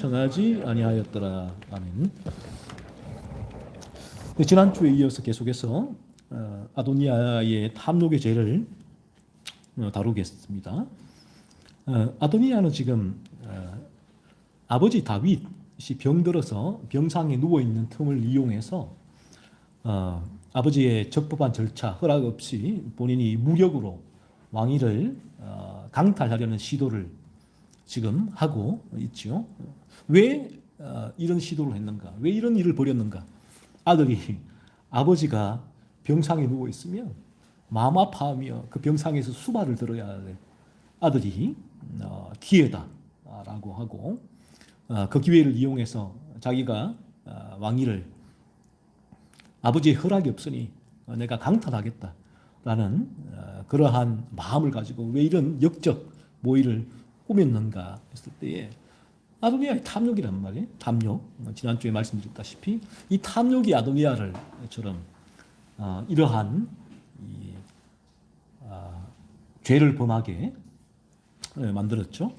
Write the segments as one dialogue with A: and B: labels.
A: 청하지 아니하였더라. 아멘. 지난주에 이어서 계속해서 아도니아의 탐욕의 죄를 다루겠습니다. 아도니아는 지금 아버지 다윗이 병들어서 병상에 누워있는 틈을 이용해서 아버지의 적법한 절차, 허락 없이 본인이 무력으로 왕위를 강탈하려는 시도를 지금 하고 있죠. 왜 이런 시도를 했는가? 왜 이런 일을 벌였는가? 아버지가 병상에 누워 있으면 마음 아파하며 그 병상에서 수발을 들어야 돼. 아들이 기회다라고 하고 그 기회를 이용해서 자기가 왕위를 아버지의 허락이 없으니 내가 강탈하겠다라는 그러한 마음을 가지고 왜 이런 역적 모의를 꾸몄는가 했을 때에 아도니아의 탐욕이란 말이에요. 탐욕. 지난주에 말씀드렸다시피 이 탐욕이 아도니아를처럼 이러한 죄를 범하게 만들었죠.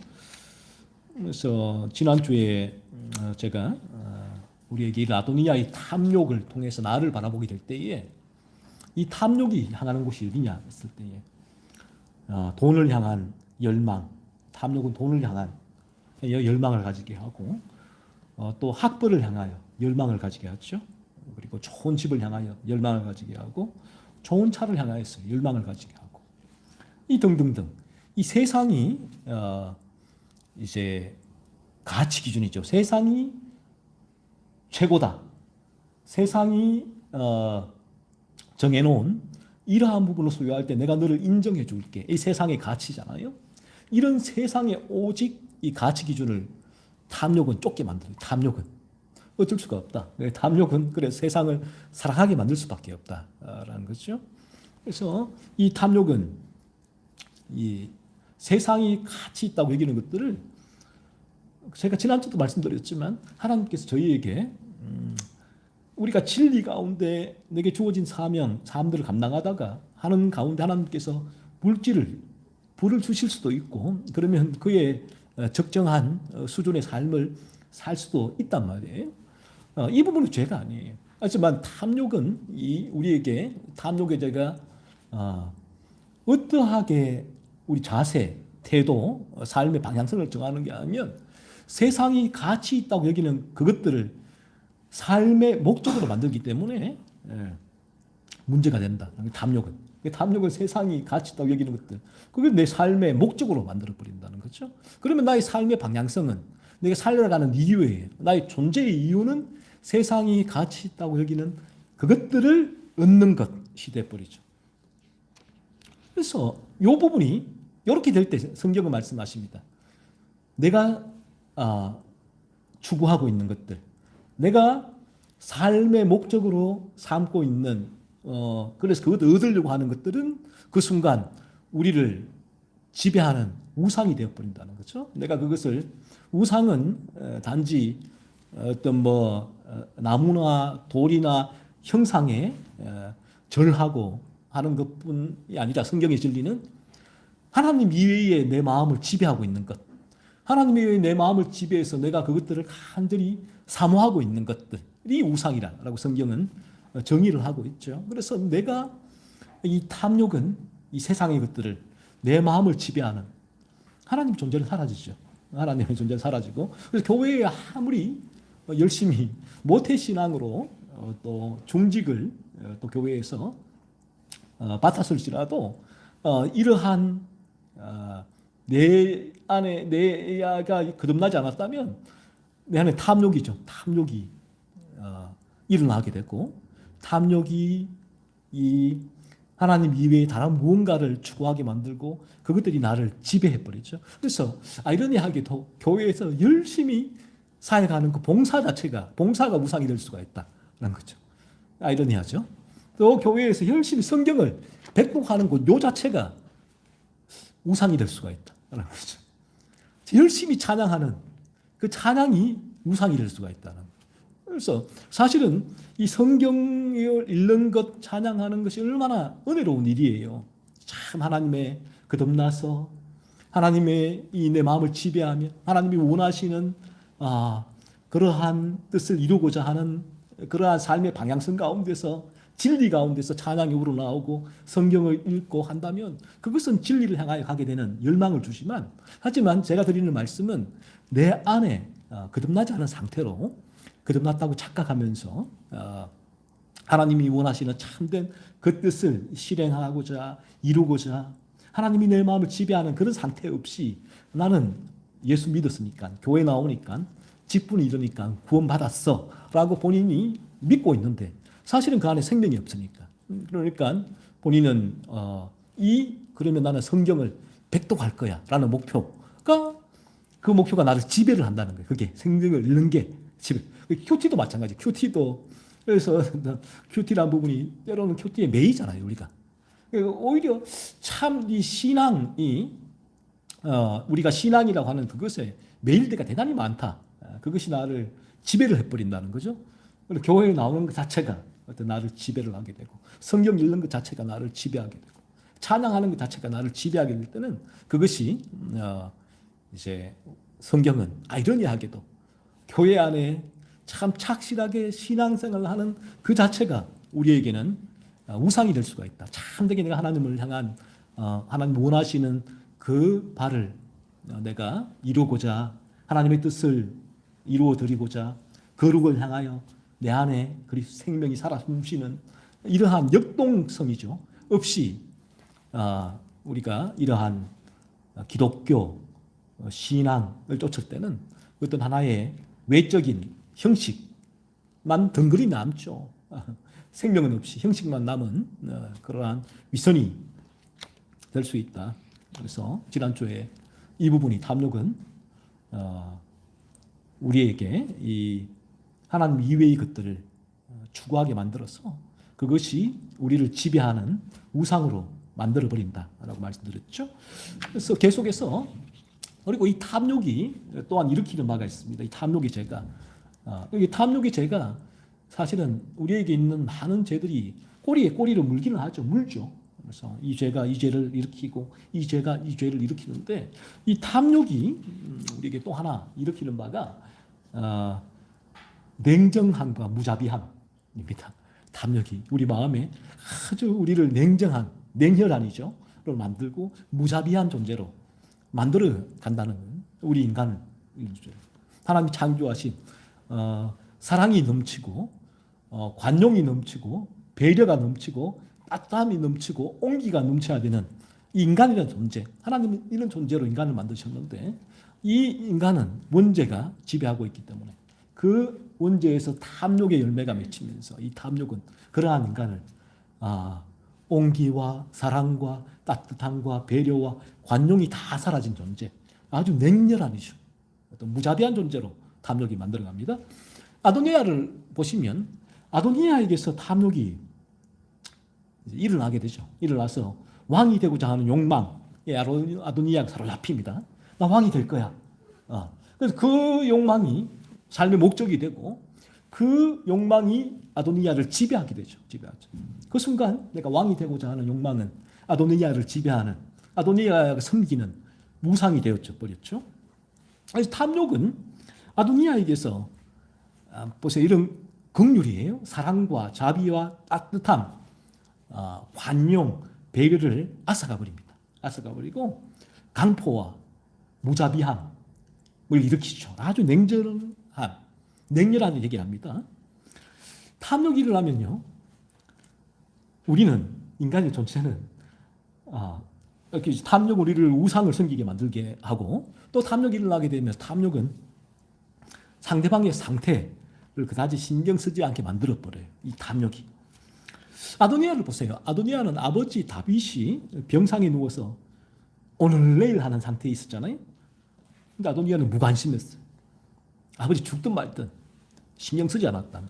A: 그래서 지난주에 제가 우리에게 이 아도니아의 탐욕을 통해서 나를 바라보게 될 때에 이 탐욕이 향하는 곳이 어디냐 했을 때에 돈을 향한 열망, 탐욕은 돈을 향한 열망을 가지게 하고 또 학벌을 향하여 열망을 가지게 하죠. 그리고 좋은 집을 향하여 열망을 가지게 하고 좋은 차를 향하여서 열망을 가지게 하고 이 등등등 이 세상이 이제 가치 기준이죠. 세상이 최고다. 세상이 정해놓은 이러한 부분을 소유할 때 내가 너를 인정해 줄게. 이 세상의 가치잖아요. 이런 세상에 오직 이 가치 기준을 탐욕은 쫓게 만들어요. 탐욕은 어쩔 수가 없다. 탐욕은 그래 세상을 사랑하게 만들 수밖에 없다라는 거죠. 그래서 이 탐욕은 이 세상이 가치 있다고 여기는 것들을 제가 지난주도 말씀드렸지만 하나님께서 저희에게 우리가 진리 가운데 내게 주어진 삶들을 감당하다가 하는 가운데 하나님께서 불을 주실 수도 있고 그러면 그의 적정한 수준의 삶을 살 수도 있단 말이에요. 이 부분은 죄가 아니에요. 하지만 탐욕은 우리에게 탐욕의 죄가 어떠하게 우리 자세, 태도, 삶의 방향성을 정하는 게 아니면 세상이 가치 있다고 여기는 그것들을 삶의 목적으로 만들기 때문에 문제가 된다. 탐욕은 세상이 가치 있다고 여기는 것들, 그걸 내 삶의 목적으로 만들어버린다는 거죠. 그러면 나의 삶의 방향성은 내가 살아가는 이유예요. 나의 존재의 이유는 세상이 가치 있다고 여기는 그것들을 얻는 것이 돼버리죠. 그래서 이 부분이 이렇게 될 때 성경은 말씀하십니다. 내가 추구하고 있는 것들, 내가 삶의 목적으로 삼고 있는 그래서 그것을 얻으려고 하는 것들은 그 순간 우리를 지배하는 우상이 되어버린다는 거죠. 내가 그것을 우상은 단지 어떤 나무나 돌이나 형상에 절하고 하는 것뿐이 아니라 성경의 진리는 하나님 이외에 내 마음을 지배하고 있는 것, 하나님 이외에 내 마음을 지배해서 내가 그것들을 간절히 사모하고 있는 것들이 우상이라고 성경은 정의를 하고 있죠. 그래서 내가 이 탐욕은 이 세상의 것들을 내 마음을 지배하는 하나님 존재는 사라지죠. 하나님의 존재는 사라지고 그래서 교회에 아무리 열심히 모태신앙으로 또 중직을 또 교회에서 받았을지라도 이러한 내 안에 내가 거듭나지 않았다면 내 안에 탐욕이죠. 탐욕이 일어나게 되고 탐욕이 이 하나님 이외에 다른 무언가를 추구하게 만들고 그것들이 나를 지배해버리죠. 그래서 아이러니하게도 교회에서 열심히 사역하는 그 봉사가 우상이 될 수가 있다는 거죠. 아이러니하죠. 또 교회에서 열심히 성경을 백독하는 요 자체가 우상이 될 수가 있다는 거죠. 열심히 찬양하는 그 찬양이 우상이 될 수가 있다는 거죠. 그래서 사실은 이 성경을 읽는 것, 찬양하는 것이 얼마나 은혜로운 일이에요. 참 하나님의 거듭나서 하나님의 이 내 마음을 지배하며 하나님이 원하시는 아, 그러한 뜻을 이루고자 하는 그러한 삶의 방향성 가운데서 진리 가운데서 찬양이 우러나오고 성경을 읽고 한다면 그것은 진리를 향하여 가게 되는 열망을 주지만, 하지만 제가 드리는 말씀은 내 안에 거듭나지 않은 상태로 거듭났다고 착각하면서 하나님이 원하시는 참된 그 뜻을 실행하고자 이루고자 하나님이 내 마음을 지배하는 그런 상태 없이 나는 예수 믿었으니까, 교회 나오니까, 직분이 이러니까 구원받았어 라고 본인이 믿고 있는데 사실은 그 안에 생명이 없으니까, 그러니까 본인은 그러면 나는 성경을 백독할 거야 라는 목표가, 그 목표가 나를 지배를 한다는 거예요. 그게 생명을 잃는 게 지배. 큐티도 마찬가지. 큐티도, 그래서 큐티라는 부분이 때로는 큐티에 매이잖아요, 우리가. 오히려 참 이 신앙이 우리가 신앙이라고 하는 그것에 매일 때가 대단히 많다. 그것이 나를 지배를 해버린다는 거죠. 교회에 나오는 것 자체가 어떤 나를 지배를 하게 되고, 성경 읽는 것 자체가 나를 지배하게 되고, 찬양하는 것 자체가 나를 지배하게 될 때는 그것이 이제 성경은 아이러니하게도 교회 안에 참 착실하게 신앙생활을 하는 그 자체가 우리에게는 우상이 될 수가 있다. 참되게 내가 하나님을 향한 하나님 원하시는 그 바를 내가 이루고자, 하나님의 뜻을 이루어 드리고자 거룩을 향하여 내 안에 그리스도 생명이 살아 숨쉬는 이러한 역동성이죠. 없이 우리가 이러한 기독교 신앙을 쫓을 때는 어떤 하나의 외적인 형식만 덩그리 남죠. 생명은 없이 형식만 남은 그러한 위선이 될 수 있다. 그래서 지난주에 이 부분이, 탐욕은 우리에게 이 하나님 이외의 것들을 추구하게 만들어서 그것이 우리를 지배하는 우상으로 만들어버린다라고 말씀드렸죠. 그래서 계속해서, 그리고 이 탐욕이 또한 일으키는 바가 있습니다. 이 탐욕의 죄가, 이 탐욕의 죄가 사실은 우리에게 있는 많은 죄들이 꼬리에 꼬리를 물기는 하죠. 물죠. 그래서 이 죄가 이 죄를 일으키고 이 죄가 이 죄를 일으키는데, 이 탐욕이 우리에게 또 하나 일으키는 바가 냉정함과 무자비함입니다. 탐욕이 우리 마음에 아주 우리를 냉정한, 냉혈한이죠, 를 만들고 무자비한 존재로 만들어 간다는 우리 인간을, 하나님이 창조하신 사랑이 넘치고 관용이 넘치고 배려가 넘치고 따뜻함이 넘치고 온기가 넘쳐야 되는 이 인간이라는 존재, 하나님은 이런 존재로 인간을 만드셨는데 이 인간은 원죄가 지배하고 있기 때문에 그 원죄에서 탐욕의 열매가 맺히면서 이 탐욕은 그러한 인간을 온기와 사랑과 따뜻함과 배려와 관용이 다 사라진 존재, 아주 냉렬한 이슈, 어떤 무자비한 존재로 탐욕이 만들어갑니다. 아도니아를 보시면 아도니아에게서 탐욕이 일어나게 되죠. 일어나서 왕이 되고자 하는 욕망에 아도니아가 사로잡힙니다. 나 왕이 될 거야. 그래서 그 욕망이 삶의 목적이 되고 그 욕망이 아도니아를 지배하게 되죠. 지배하죠. 그 순간 내가 왕이 되고자 하는 욕망은 아도니아를 지배하는, 아도니아가 섬기는 무상이 되었죠. 버렸죠. 그래서 탐욕은 아도니아에게서 보세요. 이런 긍휼이에요. 사랑과 자비와 따뜻함, 관용, 배려를 앗아가 버립니다. 앗아가 버리고 강포와 무자비함을 일으키죠. 아주 냉렬한 얘기합니다. 탐욕이 일어나면요, 우리는, 인간의 존재는 이렇게 탐욕, 우리를 우상을 섬기게 만들게 하고, 또 탐욕이 일어나게 되면 탐욕은 상대방의 상태를 그다지 신경 쓰지 않게 만들어버려요. 이 탐욕이. 아도니아를 보세요. 아도니아는 아버지 다윗이 병상에 누워서 오늘 내일 하는 상태에 있었잖아요. 근데 아도니아는 무관심했어요. 아버지 죽든 말든 신경 쓰지 않았다.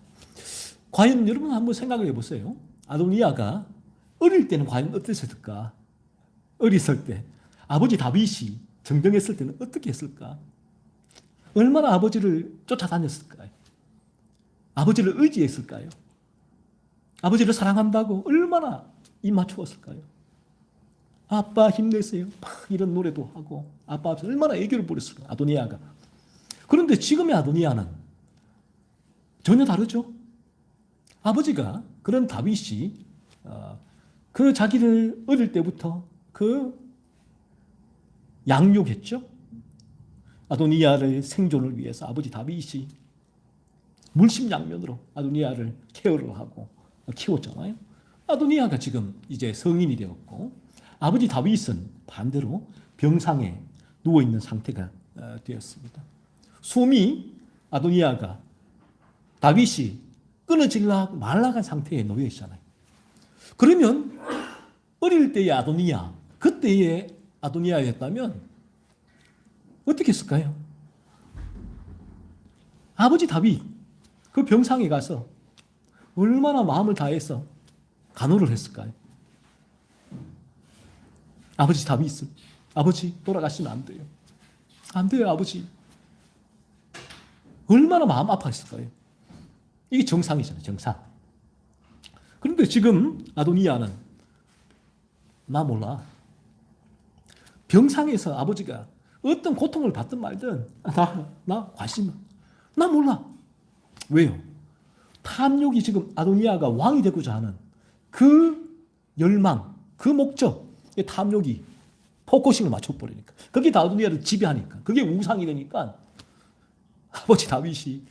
A: 과연 여러분 한번 생각을 해보세요. 아도니아가 어릴 때는 과연 어땠을까? 어렸을 때 아버지 다윗이 정정했을 때는 어떻게 했을까? 얼마나 아버지를 쫓아다녔을까요? 아버지를 의지했을까요? 아버지를 사랑한다고 얼마나 입 맞추었을까요? 아빠 힘내세요. 막 이런 노래도 하고 아빠 앞에서 얼마나 애교를 부렸을까? 아도니아가. 그런데 지금의 아도니아는 전혀 다르죠. 아버지가 그런 다윗이 그 자기를 어릴 때부터 그 양육했죠. 아도니아의 생존을 위해서 아버지 다윗이 물심양면으로 아도니아를 케어를 하고 키웠잖아요. 아도니아가 지금 이제 성인이 되었고 아버지 다윗은 반대로 병상에 누워있는 상태가 되었습니다. 숨이 아도니아가 다윗이 끊어질라 말라간 상태에 놓여 있잖아요. 그러면 어릴 때의 아도니아, 그때의 아도니아였다면 어떻게 했을까요? 아버지 다윗 그 병상에 가서 얼마나 마음을 다해서 간호를 했을까요? 아버지 다윗은 아버지 돌아가시면 안 돼요. 안 돼요 아버지. 얼마나 마음 아파했을까요? 이게 정상이잖아요. 정상. 그런데 지금 아도니아는 나 몰라. 병상에서 아버지가 어떤 고통을 받든 말든 나 관심 나 몰라. 왜요? 탐욕이 지금 아도니아가 왕이 되고자 하는 그 열망, 그 목적, 탐욕이 포커싱을 맞춰버리니까 그게 다 아도니아를 지배하니까 그게 우상이 되니까 아버지 다윗이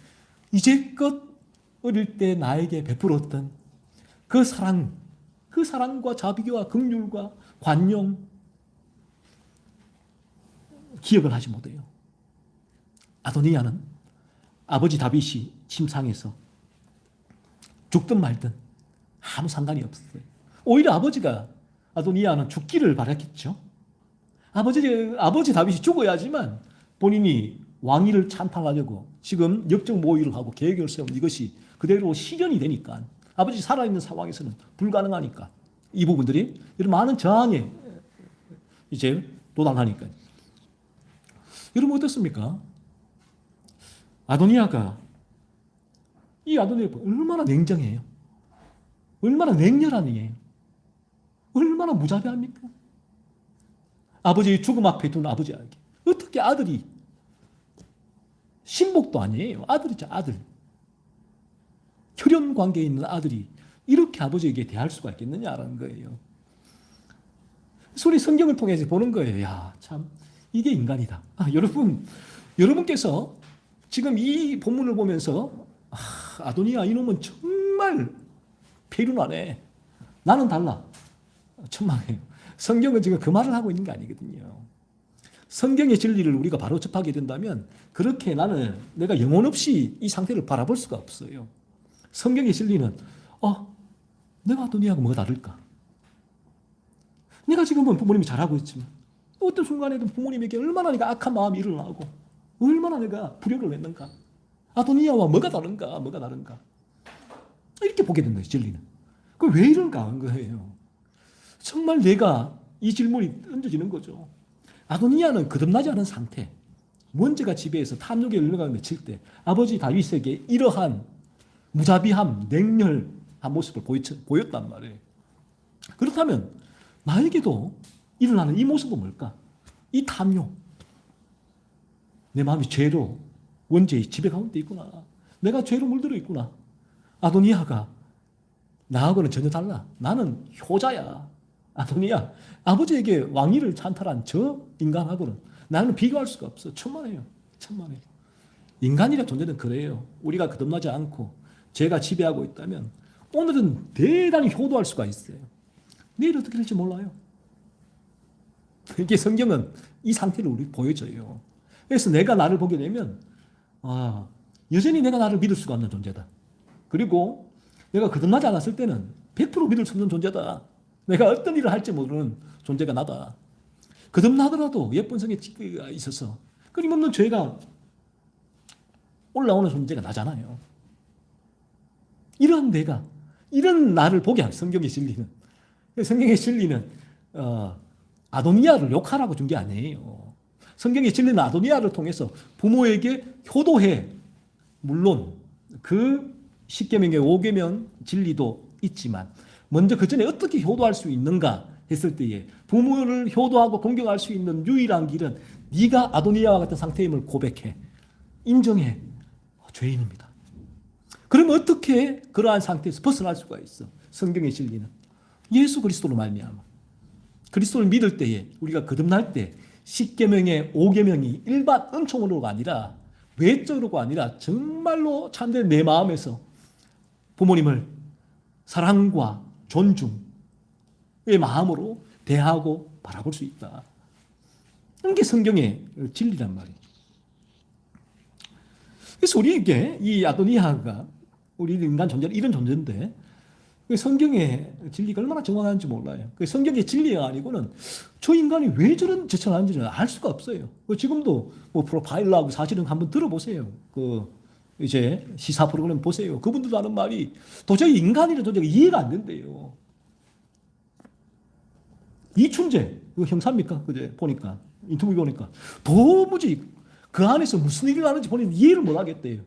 A: 이제껏 어릴 때 나에게 베풀었던 그 사랑, 그 사랑과 자비와 긍휼과 관용 기억을 하지 못해요. 아도니아는 아버지 다윗이 침상에서 죽든 말든 아무 상관이 없었어요. 오히려 아버지가 아도니아는 죽기를 바랐겠죠. 아버지 다윗이 죽어야지만 본인이 왕위를 찬탈하려고 지금 역적 모의를 하고 계획을 세운 이것이 그대로 실현이 되니까 아버지 살아있는 상황에서는 불가능하니까 이 부분들이 이런 많은 저항에 이제 도달하니까. 여러분 어떻습니까? 이 아도니아가 얼마나 냉정해요. 얼마나 냉렬한 이에요. 얼마나 무자비합니까? 아버지의 죽음 앞에 둔 아버지에게 어떻게 아들이 신복도 아니에요. 아들이죠. 아들. 혈연 관계에 있는 아들이 이렇게 아버지에게 대할 수가 있겠느냐라는 거예요. 그래서 우리 성경을 통해서 보는 거예요. 야, 참 이게 인간이다. 여러분께서 지금 이 본문을 보면서 아도니아 이놈은 정말 페루나네. 나는 달라. 천만에요. 성경은 지금 그 말을 하고 있는 게 아니거든요. 성경의 진리를 우리가 바로 접하게 된다면 그렇게 내가 영혼 없이 이 상태를 바라볼 수가 없어요. 성경의 진리는 내가 아도니아하고 뭐가 다를까? 내가 지금은 부모님이 잘하고 있지만 어떤 순간에도 부모님에게 얼마나 내가 악한 마음이 일어나고 얼마나 내가 불효를 했는가? 아도니아와 뭐가 다른가? 이렇게 보게 된 거예요. 진리는. 왜 이런가 하는 거예요. 정말 내가 이 질문이 던져지는 거죠. 아도니아는 거듭나지 않은 상태, 원죄가 지배해서 탐욕에 흘러가는 맺힐 때 아버지 다윗에게 이러한 무자비함, 냉혈한 모습을 보였단 말이에요. 그렇다면 나에게도 일어나는 이 모습은 뭘까? 이 탐욕. 내 마음이 죄로 원죄의 지배 가운데 있구나. 내가 죄로 물들어 있구나. 아도니아가 나하고는 전혀 달라. 나는 효자야. 아도니아, 아버지에게 왕위를 찬탈한 저 인간하고는 나는 비교할 수가 없어. 천만에요. 인간이란 존재는 그래요. 우리가 거듭나지 않고 죄가 지배하고 있다면 오늘은 대단히 효도할 수가 있어요. 내일 어떻게 될지 몰라요. 이게 성경은 이 상태를 우리 보여줘요. 그래서 내가 나를 보게 되면 여전히 내가 나를 믿을 수가 없는 존재다. 그리고 내가 거듭나지 않았을 때는 100% 믿을 수 없는 존재다. 내가 어떤 일을 할지 모르는 존재가 나다. 거듭나더라도 예쁜 성에 찌가 있어서 끊임없는 죄가 올라오는 존재가 나잖아요. 이런 나를 보게 한 성경의 진리는. 성경의 진리는 아도니아를 욕하라고 준 게 아니에요. 성경의 진리는 아도니아를 통해서 부모에게 효도해. 물론 그 10계명의 5계명 진리도 있지만 먼저 그 전에 어떻게 효도할 수 있는가 했을 때에 부모를 효도하고 공경할 수 있는 유일한 길은 네가 아도니아와 같은 상태임을 고백해. 인정해. 죄인입니다. 그럼 어떻게 그러한 상태에서 벗어날 수가 있어? 성경의 진리는 예수 그리스도로 말미암아. 그리스도를 믿을 때에 우리가 거듭날 때 10계명의 5계명이 일반 은총으로가 아니라 외적으로가 아니라 정말로 참된 내 마음에서 부모님을 사랑과 존중의 마음으로 대하고 바라볼 수 있다. 이게 성경의 진리란 말이에요. 그래서 우리에게 이 아도니아가 우리 인간 존재는 이런 존재인데 성경의 진리가 얼마나 정확한지 몰라요. 성경의 진리가 아니고는 저 인간이 왜 저런 짓을 하는지는 알 수가 없어요. 지금도 뭐 프로파일러하고 사실은 한번 들어보세요. 이제 시사 프로그램 보세요. 그분들도 하는 말이 도저히 인간이라는 존재가 이해가 안 된대요. 이춘재 그 형사입니까? 그제 보니까 인터뷰 보니까 도무지 그 안에서 무슨 일이 나는지 본인은 이해를 못 하겠대요.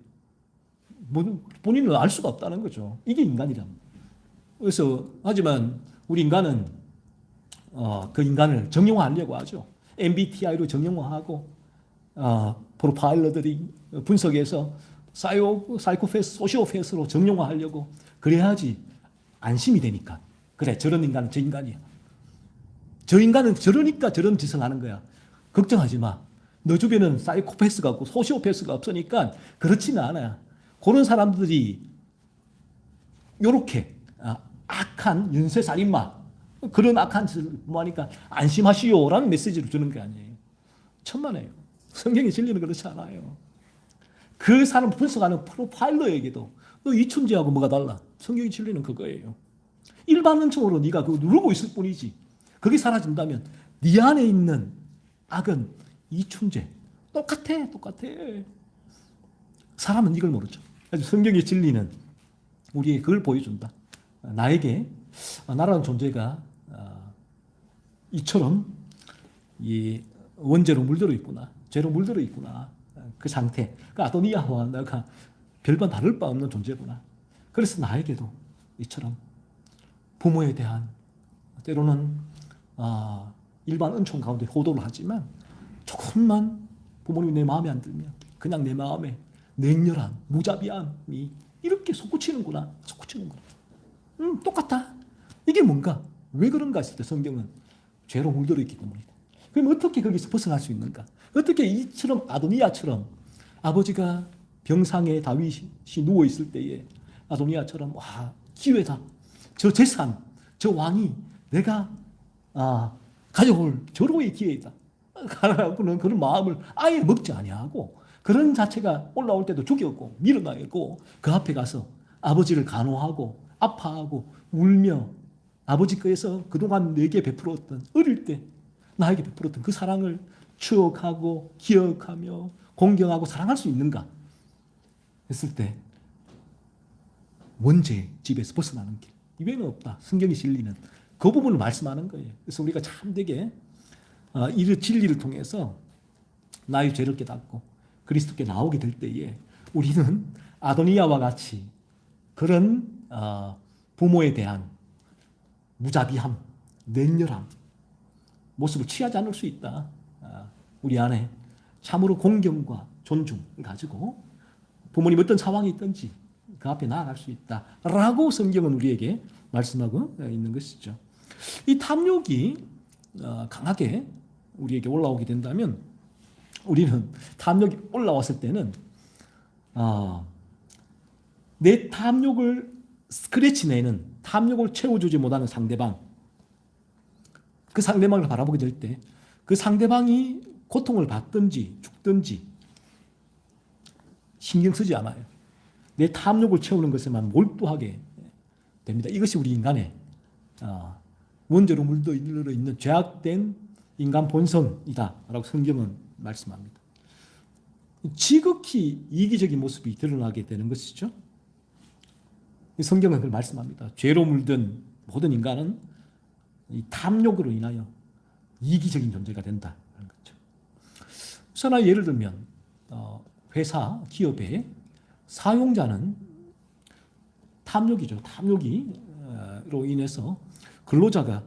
A: 본인은 알 수가 없다는 거죠. 이게 인간이란. 그래서 하지만 우리 인간은 그 인간을 정형화하려고 하죠. MBTI로 정형화하고 프로파일러들이 분석해서 사이코패스, 소시오패스로 정형화하려고 그래야지 안심이 되니까. 그래, 저런 인간은 저 인간이야. 저 인간은 저러니까 저런 짓을 하는 거야. 걱정하지 마. 너 주변에는 사이코패스가 없고 소시오패스가 없으니까 그렇지는 않아요. 그런 사람들이 이렇게 악한 연쇄살인마 그런 악한 짓을 하니까 안심하시오라는 메시지를 주는 게 아니에요. 천만에요. 성경의 진리는 그렇지 않아요. 그 사람 분석하는 프로파일러에게도 너 이춘재하고 뭐가 달라? 성경의 진리는 그거예요. 일반 은총으로 네가 그거 누르고 있을 뿐이지. 그게 사라진다면 네 안에 있는 악은 이춘재 똑같아. 사람은 이걸 모르죠. 성경의 진리는 우리에게 그걸 보여준다. 나에게 나라는 존재가 이처럼 이 원죄로 물들어 있구나. 죄로 물들어 있구나. 그 상태. 그 아도니아와 내가 별반 다를 바 없는 존재구나. 그래서 나에게도 이처럼 부모에 대한 때로는 일반 은총 가운데 호도를 하지만 조금만 부모님이 내 마음에 안 들면 그냥 내 마음에 냉렬한 무자비함이 이렇게 솟구치는구나. 똑같다. 이게 뭔가? 왜 그런가 했을 때 성경은 죄로 물들어 있기 때문이다. 그럼 어떻게 거기서 벗어날 수 있는가? 어떻게 이처럼 아도니아처럼 아버지가 병상에 다윗이 누워있을 때에 아도니아처럼 와 기회다. 저 재산, 저 왕이 내가 가져올 절호의 기회이다. 가라고는 그런 마음을 아예 먹지 아니하고 그런 자체가 올라올 때도 죽였고 밀어나겠고 그 앞에 가서 아버지를 간호하고 아파하고 울며 아버지 거에서 그동안 내게 베풀었던 어릴 때 나에게 베풀었던 그 사랑을 추억하고 기억하며 공경하고 사랑할 수 있는가 했을 때 원죄 집에서 벗어나는 길 이외에는 없다. 성경의 진리는 그 부분을 말씀하는 거예요. 그래서 우리가 참되게 이 진리를 통해서 나의 죄를 깨닫고 그리스도께 나오게 될 때에 우리는 아도니아와 같이 그런 부모에 대한 무자비함, 냉렬함 모습을 취하지 않을 수 있다. 우리 안에 참으로 공경과 존중을 가지고 부모님 어떤 상황이 있든지 그 앞에 나아갈 수 있다라고 성경은 우리에게 말씀하고 있는 것이죠. 이 탐욕이 강하게 우리에게 올라오게 된다면 우리는 탐욕이 올라왔을 때는 내 탐욕을 스크래치내는 탐욕을 채워주지 못하는 상대방 그 상대방을 바라보게 될 때 그 상대방이 고통을 받든지 죽든지 신경 쓰지 않아요. 내 탐욕을 채우는 것에만 몰두하게 됩니다. 이것이 우리 인간의 원죄로 물들어 있는 죄악된 인간 본성이다라고 성경은 말씀합니다. 지극히 이기적인 모습이 드러나게 되는 것이죠. 성경은 그걸 말씀합니다. 죄로 물든 모든 인간은 이 탐욕으로 인하여 이기적인 존재가 된다는 거죠. 그래서 예를 들면 회사, 기업의 사용자는 탐욕이죠. 탐욕으로 인해서 근로자가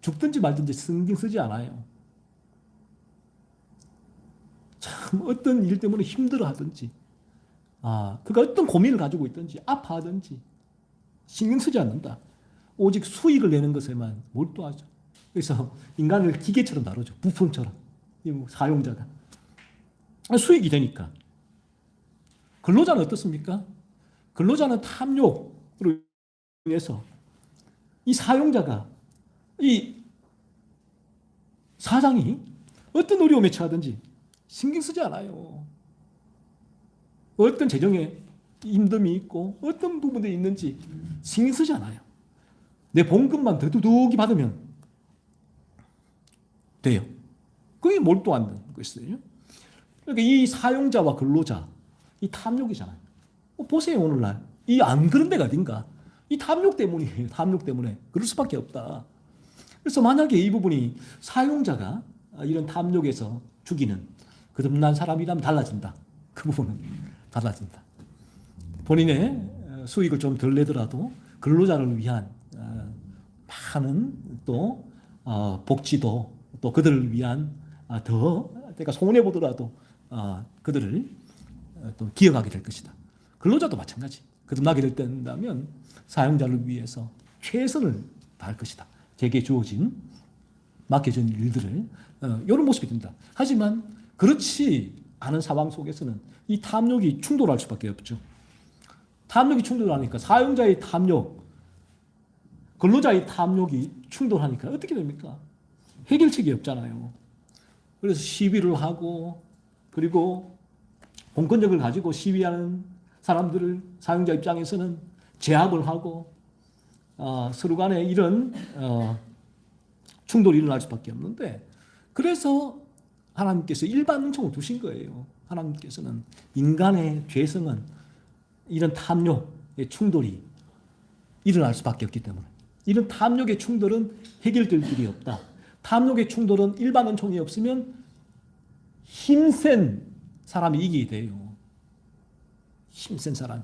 A: 죽든지 말든지 신경 쓰지 않아요. 참 어떤 일 때문에 힘들어하든지, 그가 어떤 고민을 가지고 있든지 아파하든지 신경 쓰지 않는다. 오직 수익을 내는 것에만 몰두하죠. 그래서 인간을 기계처럼 다루죠. 부품처럼. 사용자가. 수익이 되니까. 근로자는 어떻습니까? 근로자는 탐욕으로 인해서 이 사용자가, 이 사장이 어떤 어려움에 처하든지 신경 쓰지 않아요. 어떤 재정에 힘듦이 있고 어떤 부분에 있는지 신경 쓰지 않아요. 내 봉급만 더두둑이 받으면 돼요. 그게 몰두하는 것이에요. 그러니까 이 사용자와 근로자, 이 탐욕이잖아요. 보세요, 오늘날. 이 안 그런 데가 어딘가. 이 탐욕 때문이에요. 탐욕 때문에. 그럴 수밖에 없다. 그래서 만약에 이 부분이 사용자가 이런 탐욕에서 죽이는 거듭난 사람이라면 달라진다. 그 부분은 달라진다. 본인의 수익을 좀 덜 내더라도 근로자를 위한 많은 또 복지도 또 그들을 위한 더 내가 손해 보더라도 그들을 또 기억하게 될 것이다. 근로자도 마찬가지. 거듭나게 된다면 사용자를 위해서 최선을 다할 것이다. 제게 주어진 맡겨진 일들을 이런 모습이 됩니다. 하지만 그렇지 않은 상황 속에서는 이 탐욕이 충돌할 수밖에 없죠. 탐욕이 충돌하니까 사용자의 탐욕, 근로자의 탐욕이 충돌하니까 어떻게 됩니까? 해결책이 없잖아요. 그래서 시위를 하고 그리고 공권력을 가지고 시위하는 사람들을 사용자 입장에서는 제압을 하고 서로 간에 이런 충돌이 일어날 수밖에 없는데 그래서 하나님께서 일반 은총을 두신 거예요. 하나님께서는 인간의 죄성은 이런 탐욕의 충돌이 일어날 수밖에 없기 때문에 이런 탐욕의 충돌은 해결될 길이 없다. 탐욕의 충돌은 일반 은총이 없으면 힘센 사람이 이기게 돼요. 힘센 사람.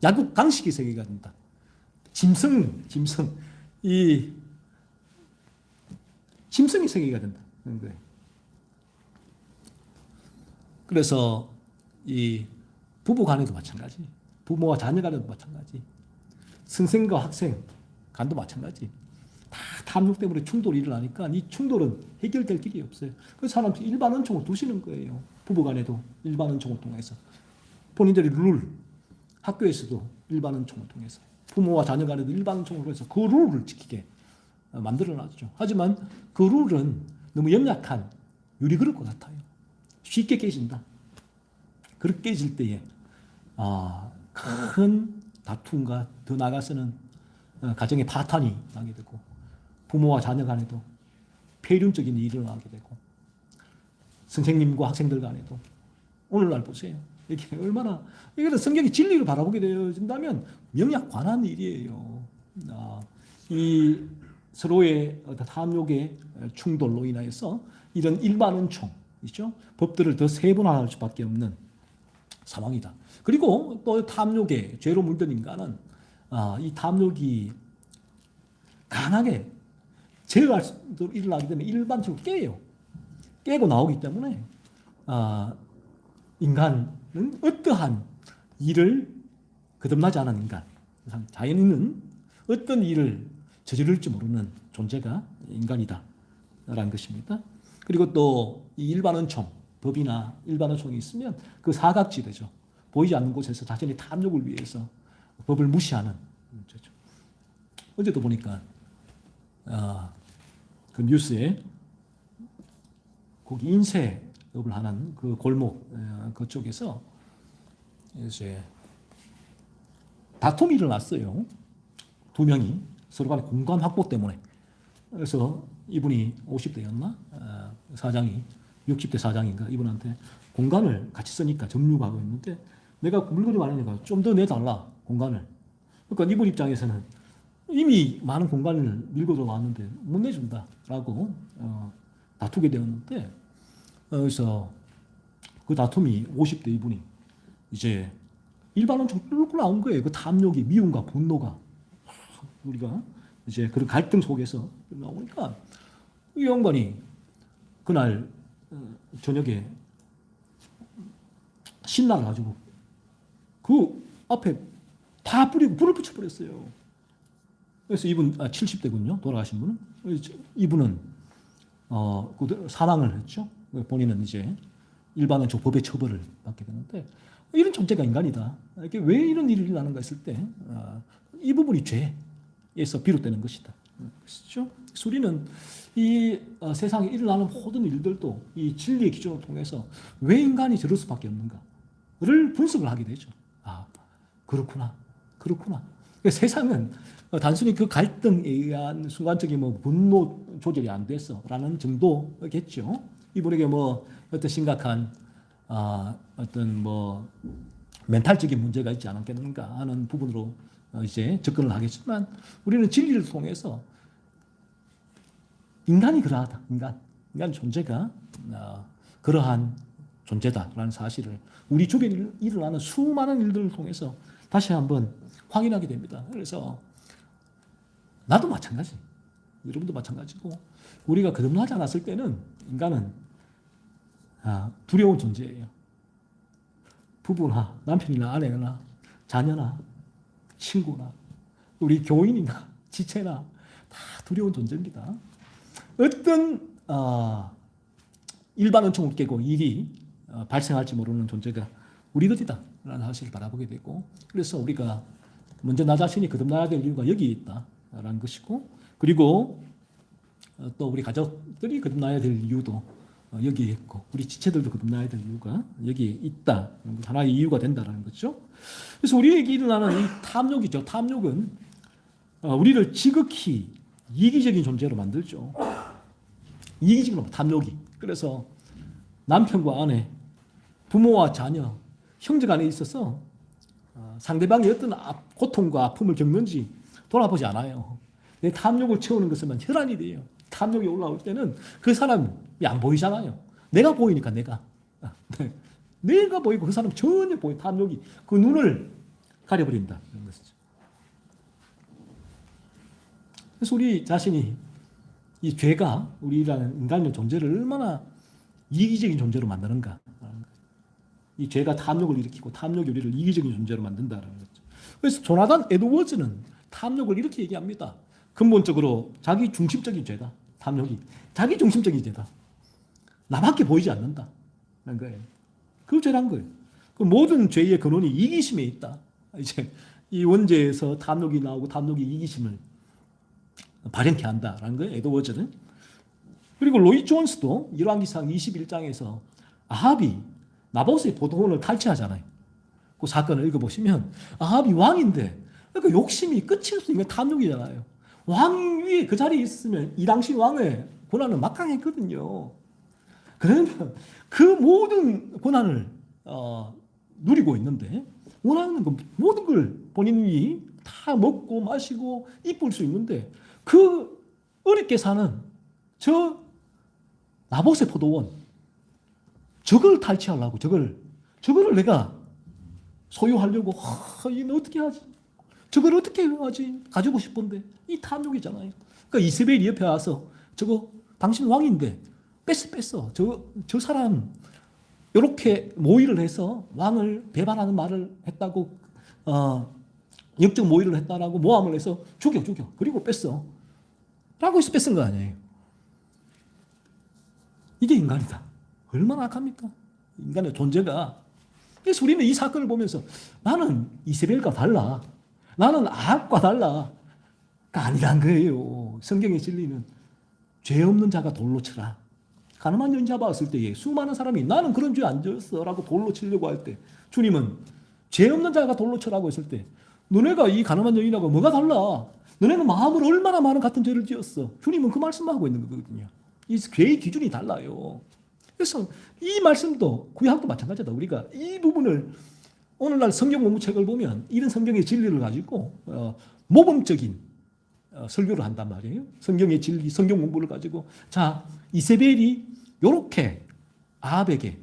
A: 야구 강식이 세계가 된다. 짐승. 이 짐승이 세계가 된다. 그래서 이 부부 간에도 마찬가지. 부모와 자녀 간에도 마찬가지. 선생과 학생 간도 마찬가지. 다 탐욕 때문에 충돌이 일어나니까 이 충돌은 해결될 길이 없어요. 그래서 하나님께서 일반 은총을 두시는 거예요. 부부 간에도 일반 은총을 통해서. 본인들의 룰, 학교에서도 일반 은총을 통해서. 부모와 자녀 간에도 일반 은총을 통해서 그 룰을 지키게 만들어놨죠. 하지만 그 룰은 너무 연약한 유리그릇과 같아요. 쉽게 깨진다. 그렇게 깨질 때에 큰 다툼과 더 나아가서는 가정의 파탄이 나게 되고 부모와 자녀 간에도 폐륜적인 일이 일어나게 되고 선생님과 학생들 간에도 오늘날 보세요. 이게 얼마나 이거는 성경의 진리를 바라보게 되어진다면 명약관한 일이에요. 이 서로의 탐욕의 충돌로 인하여서 이런 일반 은총 있죠? 법들을 더 세분화할 수밖에 없는 상황이다. 그리고 또 탐욕에 죄로 물든 인간은 이 탐욕이 강하게 제어할 수 일어나기 때문에 일반적으로 깨요. 깨고 나오기 때문에 인간은 어떠한 일을 거듭나지 않은 인간, 자연인은 어떤 일을 저지를지 모르는 존재가 인간이다라는 것입니다. 그리고 또 이 일반 은총, 법이나 일반 은총이 있으면 그 사각지대죠. 보이지 않는 곳에서 자신의 탐욕을 위해서 법을 무시하는 문제죠. 어제도 보니까 그 뉴스에 거기 인쇄업을 하는 그 골목 그쪽에서 이제 다툼이 일어났어요. 두 명이 서로 간의 공간 확보 때문에. 그래서 이분이 50대였나? 사장이 60대 사장인가 이분한테 공간을 같이 쓰니까 점유하고 있는데 내가 물건이 많으니까 좀 더 내달라 공간을. 그러니까 이분 입장에서는 이미 많은 공간을 밀고 들어왔는데 못 내준다라고 다투게 되었는데 그래서 그 다툼이 50대 이분이 이제 일반은 좀 뚫고 나온 거예요. 그 탐욕이 미움과 분노가 우리가 이제 그런 갈등 속에서 나오니까 이 양반이 그날 저녁에 신라를 가지고 그 앞에 다 뿌리고 불을 붙여버렸어요. 그래서 이분 70대군요. 돌아가신 분은. 이분은 사망을 했죠. 본인은 이제 일반적 법의 처벌을 받게 되는데 이런 존재가 인간이다. 이게 왜 이런 일이 일어나는가 했을 때 이 부분이 죄에서 비롯되는 것이다. 그렇죠? 그래서 우리는 이 세상에 일어나는 모든 일들도 이 진리의 기준을 통해서 왜 인간이 저럴 수밖에 없는가를 분석을 하게 되죠. 아, 그렇구나. 세상은 단순히 그 갈등에 의한 순간적인 분노 조절이 안 돼서라는 정도겠죠. 이분에게 어떤 심각한 어떤 멘탈적인 문제가 있지 않았겠는가 하는 부분으로 이제 접근을 하겠지만 우리는 진리를 통해서 인간이 그러하다. 인간 존재가 그러한 존재다라는 사실을 우리 주변에 일어나는 수많은 일들을 통해서 다시 한번 확인하게 됩니다. 그래서 나도 마찬가지, 여러분도 마찬가지고 우리가 거듭나지 않았을 때는 인간은 두려운 존재예요. 부부나 남편이나 아내나 자녀나 친구나 우리 교인이나 지체나 다 두려운 존재입니다. 어떤 일반 은총을 깨고 일이 발생할지 모르는 존재가 우리들이다라는 사실을 바라보게 되고 그래서 우리가 먼저 나 자신이 거듭나야 될 이유가 여기에 있다라는 것이고 그리고 또 우리 가족들이 거듭나야 될 이유도 여기에 있고 우리 지체들도 거듭나야 될 이유가 여기에 있다. 하나의 이유가 된다는 거죠. 그래서 우리에게 일어나는 이 탐욕이죠. 탐욕은 우리를 지극히 이기적인 존재로 만들죠. 이기적인 탐욕이. 그래서 남편과 아내, 부모와 자녀, 형제 간에 있어서 상대방이 어떤 고통과 아픔을 겪는지 돌아보지 않아요. 내 탐욕을 채우는 것은 혈안이 돼요. 탐욕이 올라올 때는 그 사람이 안 보이잖아요. 내가 보이니까 내가 보이고 그 사람 전혀 보이 탐욕이 그 눈을 가려버린다. 그런 것이죠. 그래서 우리 자신이 이 죄가 우리라는 인간의 존재를 얼마나 이기적인 존재로 만드는가. 이 죄가 탐욕을 일으키고 탐욕이 우리를 이기적인 존재로 만든다는 거죠. 그래서 조나단 에드워즈는 탐욕을 이렇게 얘기합니다. 근본적으로 자기 중심적인 죄다. 탐욕이 자기 중심적인 죄다. 나밖에 보이지 않는다. 라는 거예요. 그 죄란 거예요. 그 모든 죄의 근원이 이기심에 있다. 이제 이 원죄에서 탐욕이 나오고 탐욕이 이기심을 발현케 한다라는 거예요. 에드워즈는. 그리고 로이 존스도 열왕기상 21장에서 아합이 나봇의 포도원을 탈취하잖아요. 그 사건을 읽어보시면 아합이 왕인데 그러니까 욕심이 끝이 없으니까 탐욕이잖아요. 왕 위에 그 자리에 있으면 이 당시 왕의 권한은 막강했거든요. 그러면 그 모든 권한을 누리고 있는데 원하는 그 모든 걸 본인이 다 먹고 마시고 이쁠 수 있는데 그 어렵게 사는 저 나봇의 포도원 저걸 탈취하려고 저거를 내가 소유하려고 이거 어떻게 하지? 저걸 어떻게 하지? 가지고 싶은데 이 탐욕이잖아요. 그러니까 이세벨이 옆에 와서 저거 당신 왕인데 뺐어. 저 사람 이렇게 모의를 해서 왕을 배반하는 말을 했다고 역적 모의를 했다라고 모함을 해서 죽여. 그리고 뺐어. 라고 해서 뺐은 거 아니에요. 이게 인간이다. 얼마나 악합니까? 인간의 존재가. 그래서 우리는 이 사건을 보면서 나는 이세벨과 달라. 나는 아합과 달라가 아니란 거예요. 성경의 진리는 죄 없는 자가 돌로 쳐라. 가늠한 여인 잡아왔을 때에 수많은 사람이 나는 그런 죄 안 지었어 라고 돌로 치려고 할 때 주님은 죄 없는 자가 돌로 쳐라고 했을 때 너네가 이 가늠한 여인하고 뭐가 달라? 너네는 마음으로 얼마나 많은 같은 죄를 지었어. 주님은 그 말씀만 하고 있는 거거든요. 이 죄의 기준이 달라요. 그래서 이 말씀도 구약도 마찬가지다. 우리가 이 부분을 오늘날 성경 공부책을 보면 이런 성경의 진리를 가지고 모범적인 설교를 한단 말이에요. 성경의 진리, 성경 공부를 가지고 자 이세벨이 이렇게 아합에게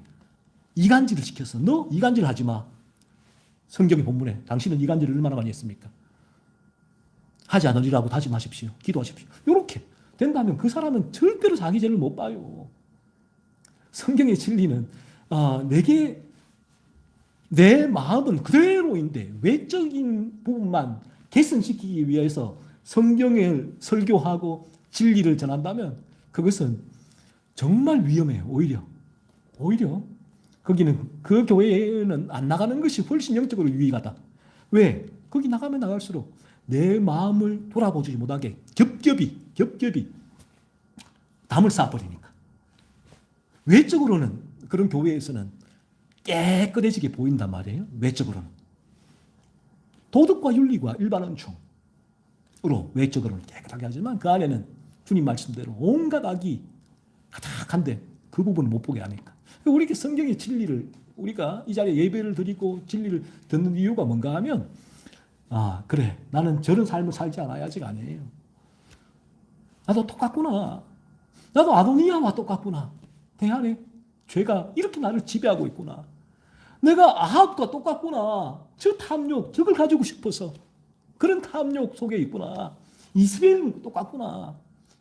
A: 이간질을 시켰어. 너 이간질 하지 마. 성경의 본문에 당신은 이간질을 얼마나 많이 했습니까? 하지 않으리라고 다짐하십시오. 기도하십시오. 이렇게 된다면 그 사람은 절대로 자기 죄를 못 봐요. 성경의 진리는 내게 내 마음은 그대로인데 외적인 부분만 개선시키기 위해서 성경을 설교하고 진리를 전한다면 그것은 정말 위험해요. 오히려 거기는 그 교회에는 안 나가는 것이 훨씬 영적으로 유익하다. 왜? 거기 나가면 나갈수록 내 마음을 돌아보지 못하게 겹겹이 담을 쌓아버리니까. 외적으로는 그런 교회에서는 깨끗해지게 보인단 말이에요. 외적으로는. 도덕과 윤리과 일반 은총으로 외적으로는 깨끗하게 하지만 그 안에는 주님 말씀대로 온갖 악이 가득한데 그 부분을 못 보게 하니까. 우리 성경의 진리를 우리가 이 자리에 예배를 드리고 진리를 듣는 이유가 뭔가 하면 그래 나는 저런 삶을 살지 않아야지가 아니에요. 나도 똑같구나. 나도 아도니아와 똑같구나. 내 안에 죄가 이렇게 나를 지배하고 있구나. 내가 아합과 똑같구나. 저 탐욕, 저걸 가지고 싶어서 그런 탐욕 속에 있구나. 이스라엘은 똑같구나.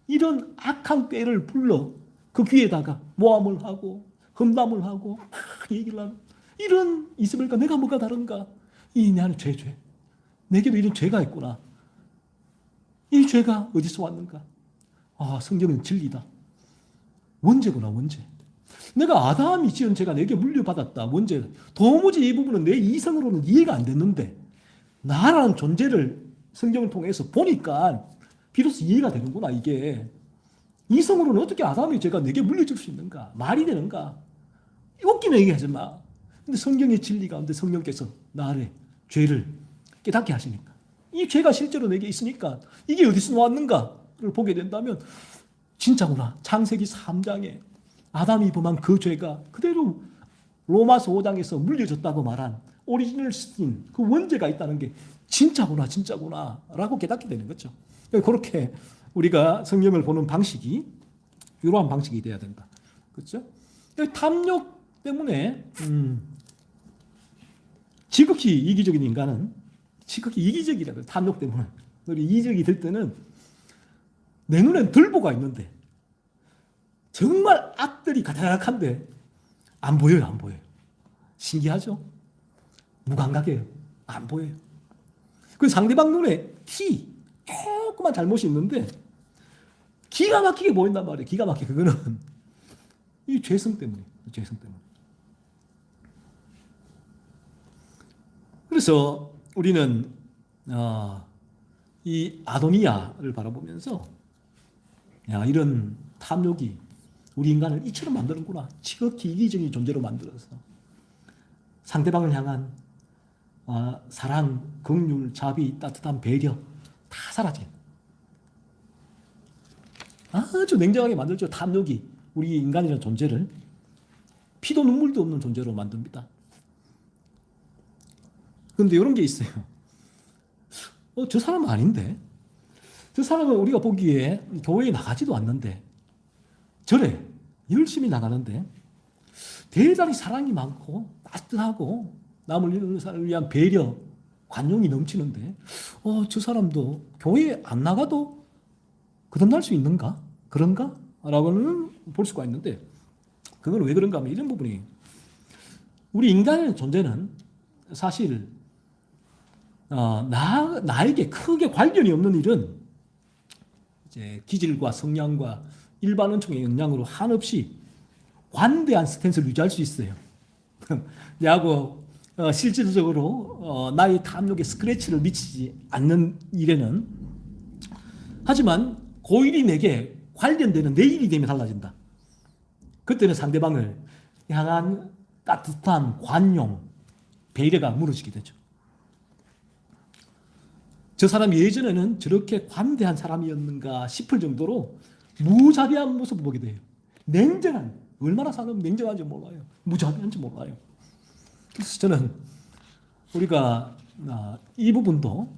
A: 이런 악한 꾀를 불러 그 귀에다가 모함을 하고 험담을 하고 막 얘기를 하는 이런 이스라엘과 내가 뭐가 다른가? 이 내 안에 죄. 내게도 이런 죄가 있구나. 이 죄가 어디서 왔는가? 성경은 진리다. 원죄구나, 원죄. 내가 아담이 지은 죄가 내게 물려받았다. 원죄. 도무지 이 부분은 내 이성으로는 이해가 안 됐는데 나라는 존재를 성경을 통해서 보니까 비로소 이해가 되는구나, 이게. 이성으로는 어떻게 아담의 죄가 내게 물려줄 수 있는가? 말이 되는가? 웃기는 얘기하지 마. 근데 성경의 진리 가운데 성령께서 나의 죄를 깨닫게 하시니까. 이 죄가 실제로 내게 있으니까 이게 어디서 나왔는가를 보게 된다면 진짜구나. 창세기 3장에 아담이 범한 그 죄가 그대로 로마서 5장에서 물려졌다고 말한 오리지널 신, 그 원죄가 있다는 게 진짜구나 라고 깨닫게 되는 거죠. 그렇게 우리가 성경을 보는 방식이 이러한 방식이 돼야 된다. 그렇죠? 탐욕 때문에 지극히 이기적인 인간은 지극히 이기적이라고요. 탐욕 때문에. 우리 이기적이 될 때는 내 눈엔 들보가 있는데 정말 악들이 가득한데 안 보여요. 신기하죠? 무감각해요. 안 보여요. 그 상대방 눈에 조그만 잘못이 있는데 기가 막히게 보인단 말이에요. 기가 막히게. 그거는 이 죄성 때문에. 그래서 우리는 이 아도니아를 바라보면서 이런 탐욕이 우리 인간을 이처럼 만드는구나. 지극히 이기적인 존재로 만들어서 상대방을 향한 사랑, 긍휼, 자비, 따뜻한 배려 다 사라진 아주 냉정하게 만들죠. 탐욕이 우리 인간이라는 존재를 피도 눈물도 없는 존재로 만듭니다. 그런데 이런 게 있어요. 저 사람은 아닌데, 저 사람은 우리가 보기에 교회에 나가지도 않는데 저래 열심히 나가는데 대단히 사랑이 많고 따뜻하고 남을 위한 배려, 관용이 넘치는데 저 사람도 교회에 안 나가도 거듭날 수 있는가? 그런가? 라고는 볼 수가 있는데 그건 왜 그런가 하면 이런 부분이 우리 인간의 존재는 사실 나에게 크게 관련이 없는 일은 이제 기질과 성향과 일반 은총의 영향으로 한없이 관대한 스탠스를 유지할 수 있어요. 내하고 실질적으로 나의 탐욕에 스크래치를 미치지 않는 일에는 하지만 그 일이 내게 관련되는 내 일이 되면 달라진다. 그때는 상대방을 향한 따뜻한 관용, 배려가 무너지게 되죠. 저 사람이 예전에는 저렇게 관대한 사람이었는가 싶을 정도로 무자비한 모습을 보게 돼요. 냉정한, 얼마나 사람 냉정한지 몰라요. 무자비한지 몰라요. 그래서 저는 우리가 이 부분도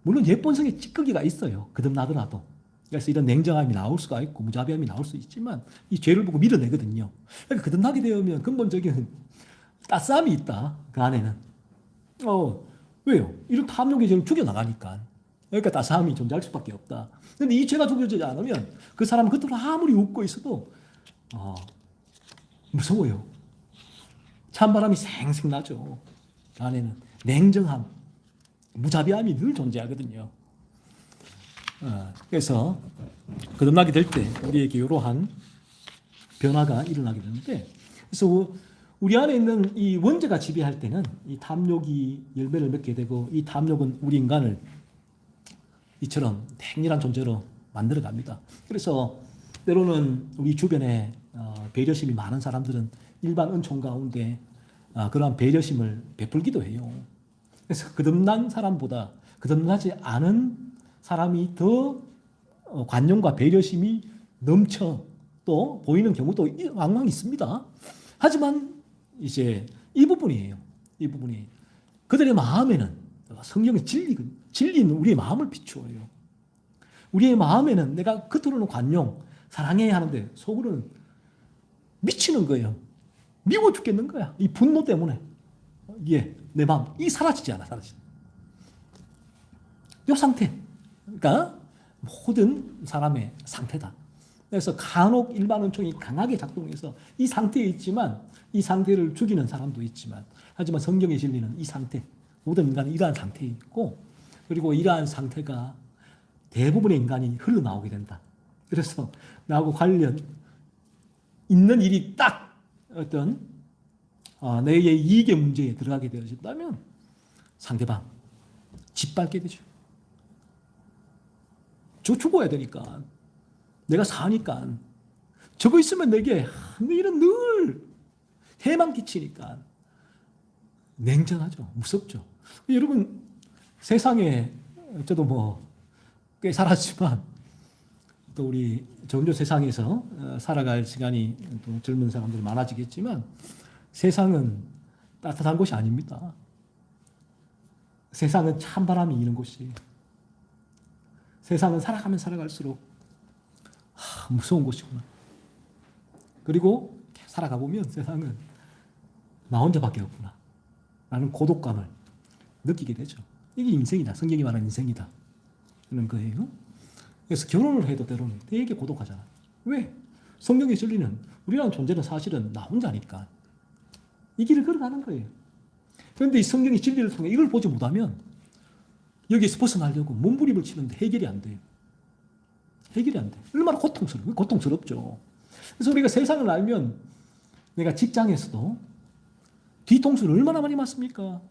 A: 물론 예본성의 찌꺼기가 있어요. 거듭나더라도. 그래서 이런 냉정함이 나올 수가 있고 무자비함이 나올 수 있지만 이 죄를 보고 밀어내거든요. 그러니까 거듭나게 되면 근본적인 따스함이 있다. 그 안에는. 왜요? 이런 탐욕의 죄를 죽여나가니까. 그러니까 따스함이 존재할 수밖에 없다. 그런데 이 죄가 죽여지지 않으면 그 사람은 겉으로 아무리 웃고 있어도 무서워요. 찬바람이 생생 나죠. 안에는 냉정함, 무자비함이 늘 존재하거든요. 그래서 거듭나게 될 때 우리에게 이러한 변화가 일어나게 되는데, 그래서 우리 안에 있는 이 원죄가 지배할 때는 이 탐욕이 열매를 맺게 되고, 이 탐욕은 우리 인간을 이처럼 냉렬한 존재로 만들어 갑니다. 그래서 때로는 우리 주변에 배려심이 많은 사람들은 일반 은총 가운데 그러한 배려심을 베풀기도 해요. 그래서 거듭난 사람보다 거듭나지 않은 사람이 더 관용과 배려심이 넘쳐 또 보이는 경우도 왕왕 있습니다. 하지만 이제 이 부분이에요. 이 부분이 그들의 마음에는 성경의 진리는 우리의 마음을 비추어요. 우리의 마음에는 내가 겉으로는 관용, 사랑해야 하는데 속으로는 미치는 거예요. 미워 죽겠는 거야. 이 분노 때문에. 내 마음, 이 사라지지 않아, 사라지지. 이 상태. 그러니까 모든 사람의 상태다. 그래서 간혹 일반 은총이 강하게 작동해서 이 상태에 있지만, 이 상태를 죽이는 사람도 있지만, 하지만 성경의 진리는 이 상태, 모든 인간은 이러한 상태에 있고, 그리고 이러한 상태가 대부분의 인간이 흘러나오게 된다. 그래서 나하고 관련 있는 일이 딱 어떤 내의 이익의 문제에 들어가게 되어진다면 상대방 짓밟게 되죠. 저 죽어야 되니까, 내가 사니까, 저거 있으면 내게 일은 늘 해만 끼치니까 냉정하죠. 무섭죠. 여러분, 세상에 저도 꽤 살았지만 또 우리 점점 세상에서 살아갈 시간이 또 젊은 사람들이 많아지겠지만 세상은 따뜻한 곳이 아닙니다. 세상은 찬바람이 이는 곳이에요. 세상은 살아가면 살아갈수록 무서운 곳이구나. 그리고 살아가 보면 세상은 나 혼자밖에 없구나 라는 고독감을 느끼게 되죠. 이게 인생이다. 성경이 말하는 인생이다. 그런 거예요. 그래서 결혼을 해도 때로는 되게 고독하잖아. 왜? 성경의 진리는 우리라는 존재는 사실은 나 혼자니까 이 길을 걸어가는 거예요. 그런데 이 성경의 진리를 통해 이걸 보지 못하면 여기에서 벗어나려고 몸부림을 치는데 해결이 안 돼요. 해결이 안 돼. 얼마나 고통스러워요. 고통스럽죠. 그래서 우리가 세상을 알면 내가 직장에서도 뒤통수를 얼마나 많이 맞습니까?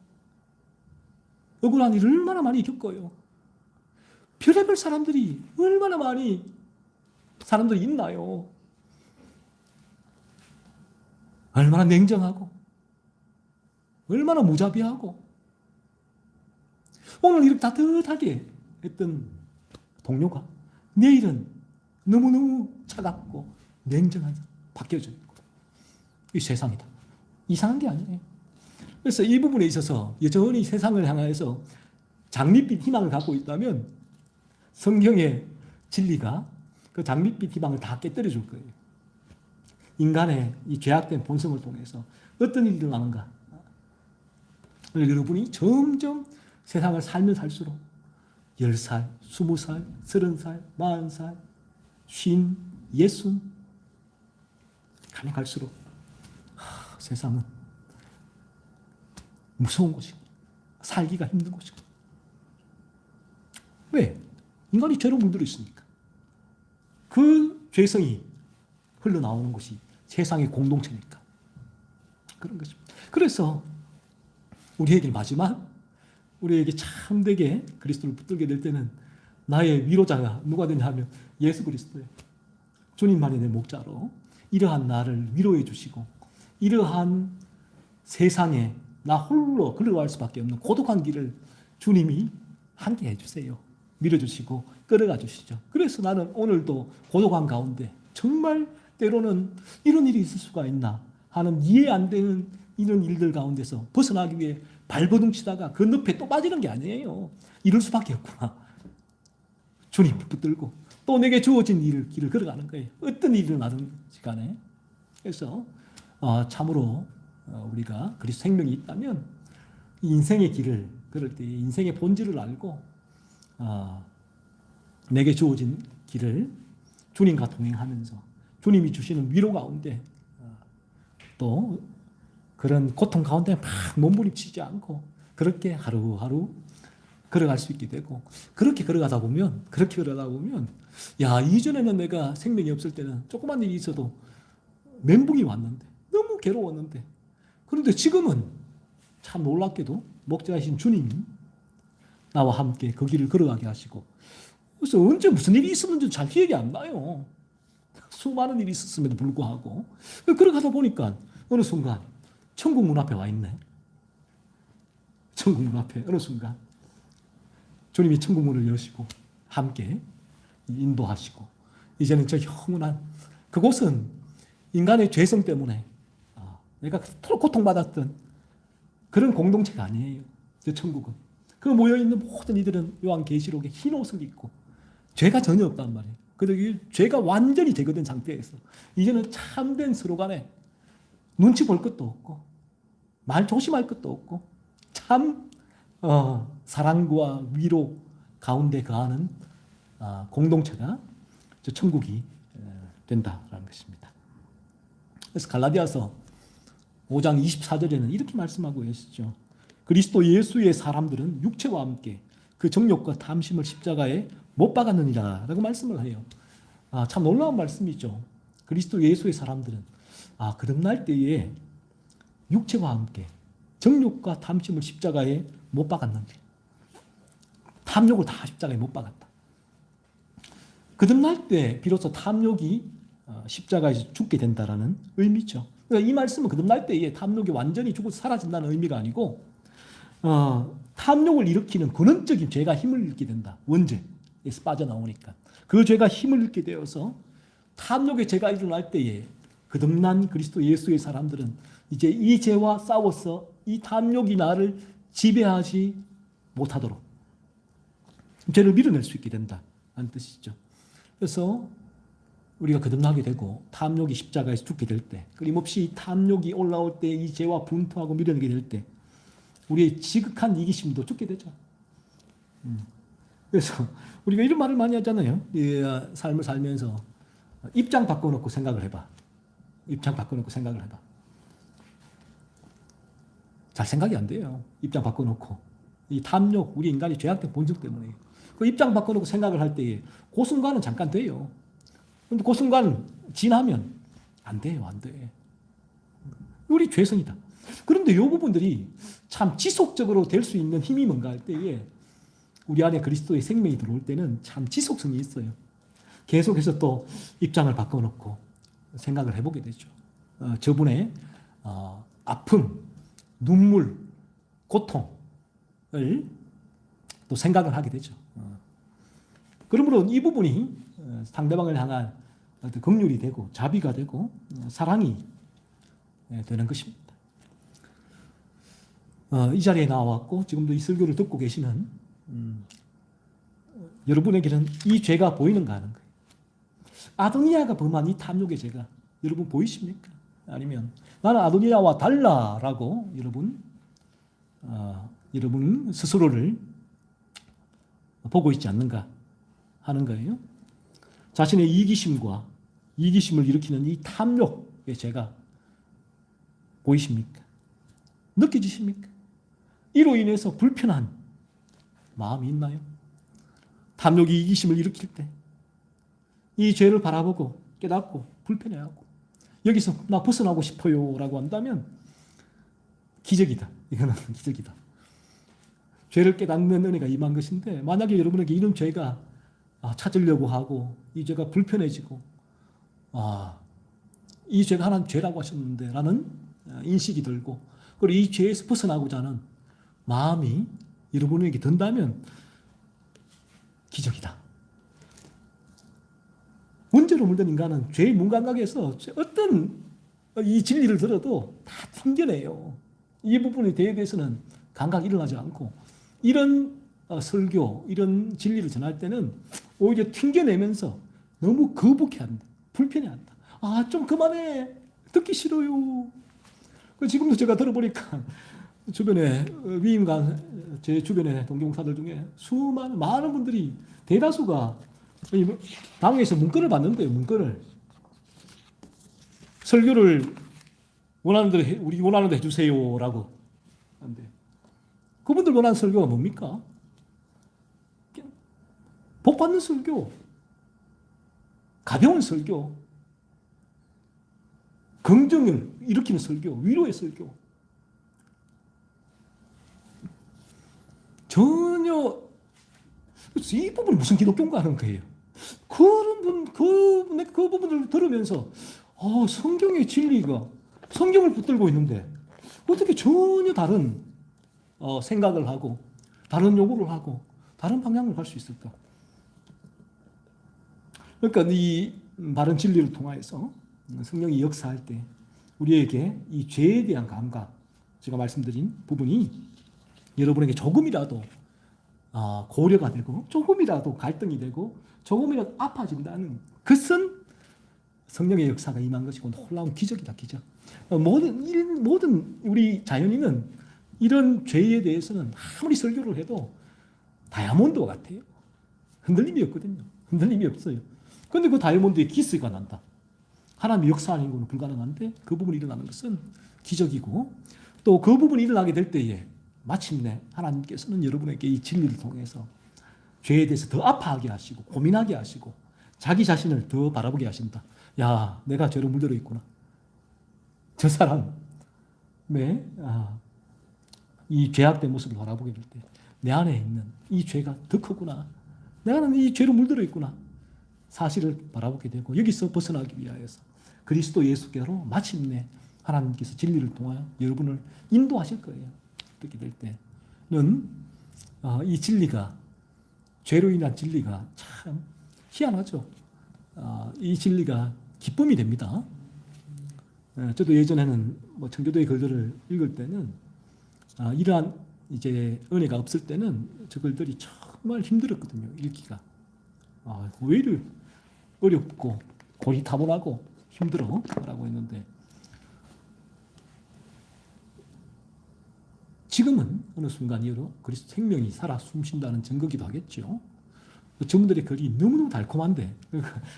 A: 억울한 일을 얼마나 많이 겪어요. 별의별 사람들이 얼마나 많이 사람들이 있나요? 얼마나 냉정하고 얼마나 무자비하고 오늘 이렇게 따뜻하게 했던 동료가 내일은 너무너무 차갑고 냉정한 사람 바뀌어져 있고 이 세상이다. 이상한 게 아니에요. 그래서 이 부분에 있어서 여전히 세상을 향해서 장밋빛 희망을 갖고 있다면 성경의 진리가 그 장밋빛 희망을 다 깨뜨려 줄 거예요. 인간의 이 죄악된 본성을 통해서 어떤 일이 일어나는가. 여러분이 점점 세상을 살면 살수록 10살, 20살, 30살, 40살, 50, 60 가면 갈수록 세상은 무서운 곳이고 살기가 힘든 곳이고. 왜? 인간이 죄로 물들어 있으니까. 그 죄성이 흘러나오는 것이 세상의 공동체니까. 그런 것입니다. 그래서 우리에게 마지막 우리에게 참되게 그리스도를 붙들게 될 때는 나의 위로자가 누가 되냐 하면 예수 그리스도예요. 주님만이 내 목자로 이러한 나를 위로해 주시고 이러한 세상에 나 홀로 걸어갈 수밖에 없는 고독한 길을 주님이 함께 해주세요. 밀어주시고 끌어가 주시죠. 그래서 나는 오늘도 고독한 가운데 정말 때로는 이런 일이 있을 수가 있나 하는 이해 안 되는 이런 일들 가운데서 벗어나기 위해 발버둥 치다가 그 늪에 또 빠지는 게 아니에요. 이럴 수밖에 없구나. 주님 붙들고 또 내게 주어진 길을 걸어가는 거예요. 어떤 일이 일어나든 시간에. 그래서 참으로 우리가 그리스도 생명이 있다면 인생의 길을 걸을 때 인생의 본질을 알고 내게 주어진 길을 주님과 동행하면서 주님이 주시는 위로 가운데 또 그런 고통 가운데 막 몸부림치지 않고 그렇게 하루하루 걸어갈 수 있게 되고 그렇게 걸어가다 보면 야, 이전에는 내가 생명이 없을 때는 조그만 일이 있어도 멘붕이 왔는데 너무 괴로웠는데 그런데 지금은 참 놀랍게도 목자이신 주님이 나와 함께 그 길을 걸어가게 하시고 그래서 언제 무슨 일이 있었는지 잘 기억이 안 나요. 수많은 일이 있었음에도 불구하고 걸어가다 보니까 어느 순간 천국 문 앞에 와 있네. 천국 문 앞에 어느 순간 주님이 천국 문을 여시고 함께 인도하시고 이제는 저 영원한 그곳은 인간의 죄성 때문에 내가 그토록 고통받았던 그런 공동체가 아니에요. 저 천국은. 그 모여있는 모든 이들은 요한계시록에 흰 옷을 입고 죄가 전혀 없단 말이에요. 그들이 죄가 완전히 제거된 상태에서 이제는 참된 서로 간에 눈치 볼 것도 없고 말 조심할 것도 없고 참 사랑과 위로 가운데 거하는 공동체가 저 천국이 된다라는 것입니다. 그래서 갈라디아서 5장 24절에는 이렇게 말씀하고 계시죠. 그리스도 예수의 사람들은 육체와 함께 그 정욕과 탐심을 십자가에 못 박았느니라 라고 말씀을 해요. 참 놀라운 말씀이죠. 그리스도 예수의 사람들은 거듭날 때에 육체와 함께 정욕과 탐심을 십자가에 못 박았는데 탐욕을 다 십자가에 못 박았다. 거듭날 때 비로소 탐욕이 십자가에서 죽게 된다라는 의미죠. 그러니까 이 말씀은 거듭날 때에 탐욕이 완전히 죽어서 사라진다는 의미가 아니고 탐욕을 일으키는 근원적인 죄가 힘을 잃게 된다. 원죄에서 빠져나오니까. 그 죄가 힘을 잃게 되어서 탐욕의 죄가 일어날 때에 거듭난 그리스도 예수의 사람들은 이제 이 죄와 싸워서 이 탐욕이 나를 지배하지 못하도록 죄를 밀어낼 수 있게 된다는 뜻이죠. 그래서 우리가 거듭나게 되고 탐욕이 십자가에서 죽게 될 때 끊임없이 탐욕이 올라올 때 이 죄와 분투하고 밀어내게 될 때 우리의 지극한 이기심도 죽게 되죠. 그래서 우리가 이런 말을 많이 하잖아요. 삶을 살면서 입장 바꿔놓고 생각을 해봐. 입장 바꿔놓고 생각을 해봐. 잘 생각이 안 돼요. 입장 바꿔놓고. 이 탐욕, 우리 인간이 죄악된 본성 때문에. 그 입장 바꿔놓고 생각을 할 때에 그 순간은 잠깐 돼요. 근데 그 순간 지나면 안 돼요. 안 돼. 우리 죄성이다. 그런데 이 부분들이 참 지속적으로 될 수 있는 힘이 뭔가 할 때에 우리 안에 그리스도의 생명이 들어올 때는 참 지속성이 있어요. 계속해서 또 입장을 바꿔놓고 생각을 해보게 되죠. 저분의 아픔, 눈물, 고통을 또 생각을 하게 되죠. 그러므로 이 부분이 상대방을 향한 긍휼이 되고 자비가 되고 사랑이 되는 것입니다. 이 자리에 나왔고 지금도 이 설교를 듣고 계시는 여러분에게는 이 죄가 보이는가 하는 거예요. 아도니아가 범한 이 탐욕의 죄가 여러분 보이십니까? 아니면 나는 아도니아와 달라라고 여러분 스스로를 보고 있지 않는가 하는 거예요. 자신의 이기심과 이기심을 일으키는 이 탐욕의 죄가 보이십니까? 느껴지십니까? 이로 인해서 불편한 마음이 있나요? 탐욕이 이기심을 일으킬 때 이 죄를 바라보고 깨닫고 불편해하고 여기서 나 벗어나고 싶어요 라고 한다면 기적이다. 이거는 기적이다. 죄를 깨닫는 은혜가 임한 것인데 만약에 여러분에게 이런 죄가 찾으려고 하고 이 죄가 불편해지고 이 죄가 하나님 죄라고 하셨는데 라는 인식이 들고 그리고 이 죄에서 벗어나고자 하는 마음이 여러분에게 든다면 기적이다. 문제로 물든 인간은 죄의 문감각에서 어떤 이 진리를 들어도 다 튕겨내요. 이 부분에 대해서는 감각이 일어나지 않고 이런 설교, 이런 진리를 전할 때는 오히려 튕겨내면서 너무 거북해한다. 불편해한다. 좀 그만해. 듣기 싫어요. 지금도 제가 들어보니까 주변에 위임관 제 주변의 동기공사들 중에 많은 분들이 대다수가 당에서 문건을 받는데요. 문건을 설교를 원하는 대로 우리 원하는 대로 해주세요라고 하는데 그분들 원하는 설교가 뭡니까? 복 받는 설교, 가벼운 설교, 긍정을 일으키는 설교, 위로의 설교. 전혀 이 부분이 무슨 기독교인가 하는 거예요. 그 부분을 들으면서 성경의 진리가 성경을 붙들고 있는데 어떻게 전혀 다른 생각을 하고 다른 요구를 하고 다른 방향으로 갈 수 있을까? 그러니까 이 바른 진리를 통하여서 성령이 역사할 때 우리에게 이 죄에 대한 감각, 제가 말씀드린 부분이 여러분에게 조금이라도 고려가 되고 조금이라도 갈등이 되고 조금이라도 아파진다는 그것은 성령의 역사가 임한 것이고 놀라운 기적이다, 기적. 모든 우리 자연인은 이런 죄에 대해서는 아무리 설교를 해도 다이아몬드와 같아요. 흔들림이 없거든요. 흔들림이 없어요. 그런데 그 다이아몬드에 기스가 난다. 하나님의 역사하는 것은 불가능한데 그 부분이 일어나는 것은 기적이고 또 그 부분이 일어나게 될 때에 마침내 하나님께서는 여러분에게 이 진리를 통해서 죄에 대해서 더 아파하게 하시고 고민하게 하시고 자기 자신을 더 바라보게 하신다. 야, 내가 죄로 물들어 있구나. 저 사람 이 죄악된 모습을 바라보게 될 때 내 안에 있는 이 죄가 더 크구나. 내가 이 죄로 물들어 있구나. 사실을 바라보게 되고 여기서 벗어나기 위하여서 그리스도 예수께로 마침내 하나님께서 진리를 통하여 여러분을 인도하실 거예요. 그렇게 될 때는 이 진리가 죄로 인한 진리가 참 희한하죠. 이 진리가 기쁨이 됩니다. 저도 예전에는 청교도의 글들을 읽을 때는 이러한 이제 은혜가 없을 때는 저 글들이 정말 힘들었거든요. 읽기가. 왜 이리 어렵고 고리타분하고 힘들어? 라고 했는데 지금은 어느 순간 이후로 그리스도 생명이 살아 숨쉰다는 증거기도 하겠죠. 저분들의 글이 너무너무 달콤한데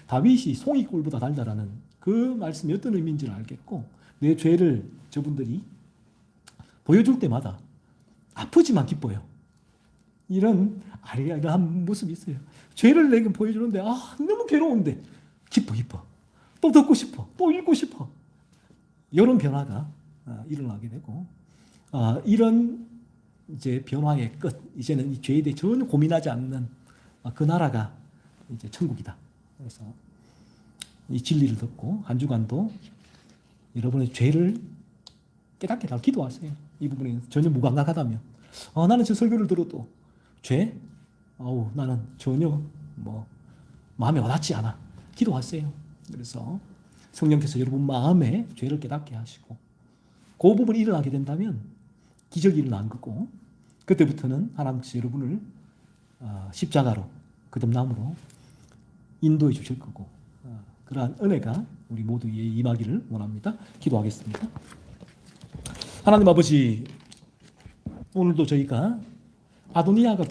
A: 다윗이 송이꿀보다 달다라는 그 말씀이 어떤 의미인지를 알겠고 내 죄를 저분들이 보여줄 때마다 아프지만 기뻐요. 이런 아리아리한 모습이 있어요. 죄를 내게 보여주는데 너무 괴로운데 기뻐. 또 듣고 싶어. 또 읽고 싶어. 이런 변화가 일어나게 되고 이런 이제 변화의 끝, 이제는 이 죄에 대해 전혀 고민하지 않는 그 나라가 이제 천국이다. 그래서 이 진리를 듣고 한 주간도 여러분의 죄를 깨닫게 달 기도하세요. 이 부분이 전혀 무감각하다면 나는 저 설교를 들어도 죄? 나는 전혀 마음에 와닿지 않아. 기도하세요. 그래서 성령께서 여러분 마음에 죄를 깨닫게 하시고 그 부분이 일어나게 된다면 기적이 일어난 거고 그때부터는 하나님께서 여러분을 십자가로 거듭남으로 인도해 주실 거고 그러한 은혜가 우리 모두에 임하기를 원합니다. 기도하겠습니다. 하나님 아버지, 오늘도 저희가 아도니아가